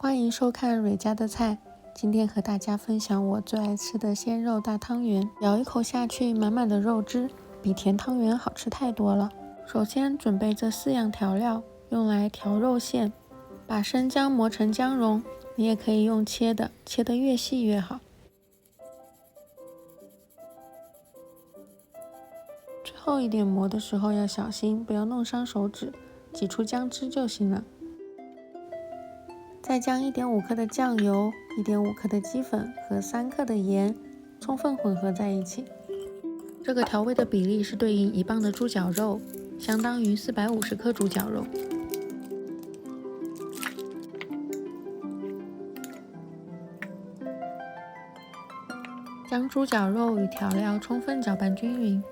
欢迎收看蕊家的菜，今天和大家分享我最爱吃的鲜肉大汤圆。咬一口下去，满满的肉汁，比甜汤圆好吃太多了。首先准备这4样调料，用来调肉馅。把生姜磨成姜蓉，你也可以用切的，切得越细越好。最后一点磨的时候要小心，不要弄伤手指，挤出姜汁就行了。再将1.5克的酱油、1.5克的鸡粉和3克的盐充分混合在一起。这个调味的比例是对应1磅的猪脚肉，相当于450克猪脚肉。将猪脚肉与调料充分搅拌均匀，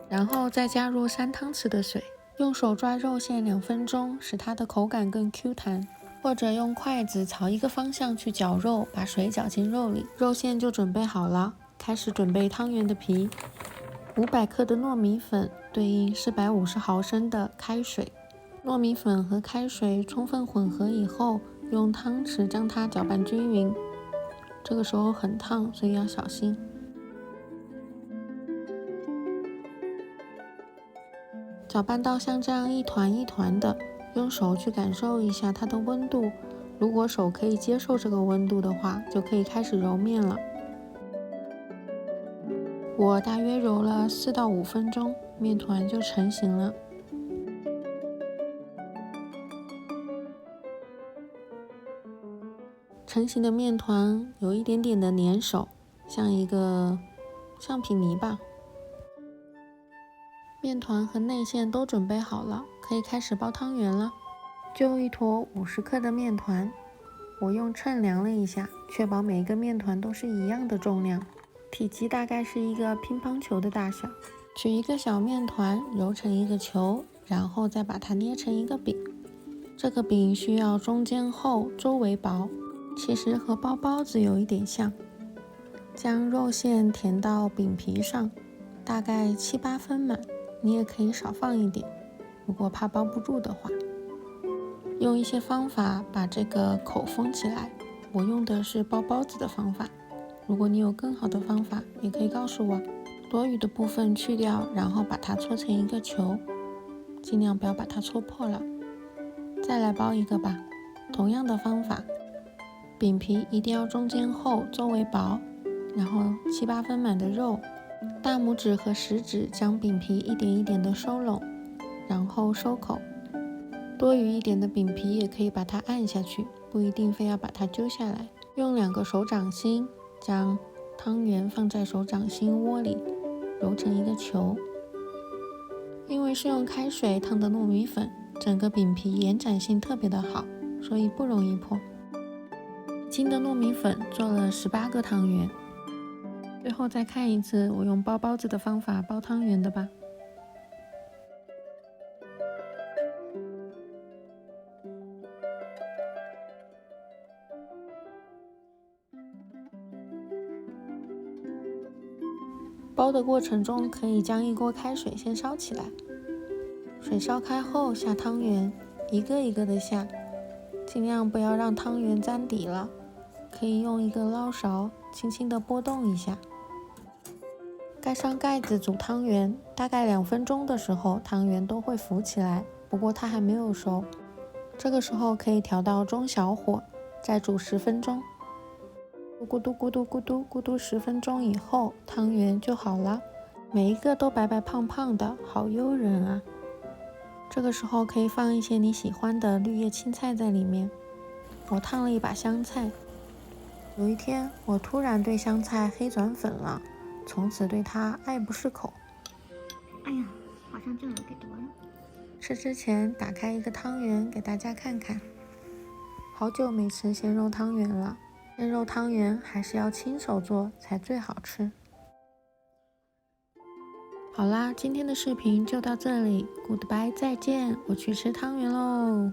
然后再加入3汤匙的水，用手抓肉馅2分钟，使它的口感更 Q 弹。或者用筷子朝一个方向去搅肉，把水搅进肉里，肉馅就准备好了。开始准备汤圆的皮。500克的糯米粉对应450毫升的开水。糯米粉和开水充分混合以后，用汤匙将它搅拌均匀。这个时候很烫，所以要小心。搅拌到像这样一团一团的，用手去感受一下它的温度，如果手可以接受这个温度的话，就可以开始揉面了。我大约揉了4到5分钟，面团就成型了。成型的面团有一点点的粘手，像一个橡皮泥吧。面团和内馅都准备好了，可以开始包汤圆了。就一坨50克的面团，我用秤量了一下，确保每一个面团都是一样的重量，体积大概是一个乒乓球的大小。取一个小面团揉成一个球，然后再把它捏成一个饼。这个饼需要中间厚，周围薄，其实和包包子有一点像。将肉馅填到饼皮上，大概7、8分满，你也可以少放一点，如果怕包不住的话。用一些方法把这个口封起来，我用的是包包子的方法，如果你有更好的方法也可以告诉我。多余的部分去掉，然后把它搓成一个球，尽量不要把它搓破了。再来包一个吧，同样的方法，饼皮一定要中间厚，周围薄，然后7、8分满的肉，大拇指和食指将饼皮一点一点的收拢，然后收口。多余一点的饼皮也可以把它按下去，不一定非要把它揪下来。用2个手掌心将汤圆放在手掌心窝里，揉成一个球。因为是用开水烫的糯米粉，整个饼皮延展性特别的好，所以不容易破。精的糯米粉做了18个汤圆。最后再看一次我用包包子的方法包汤圆的吧。包的过程中可以将一锅开水先烧起来，水烧开后下汤圆，一个一个的下，尽量不要让汤圆沾底了，可以用一个捞勺轻轻的拨动一下。盖上盖子煮汤圆，大概2分钟的时候汤圆都会浮起来，不过它还没有熟，这个时候可以调到中小火，再煮10分钟。咕嘟咕嘟咕嘟咕嘟10分钟以后，汤圆就好了，每一个都白白胖胖的，好诱人啊！这个时候可以放一些你喜欢的绿叶青菜在里面。我烫了一把香菜，有一天我突然对香菜黑转粉了，从此对它爱不释口。哎呀，好像酱油给多了。吃之前打开一个汤圆给大家看看。好久没吃鲜肉汤圆了，鲜肉汤圆还是要亲手做才最好吃。好啦，今天的视频就到这里 ，Goodbye， 再见，我去吃汤圆喽。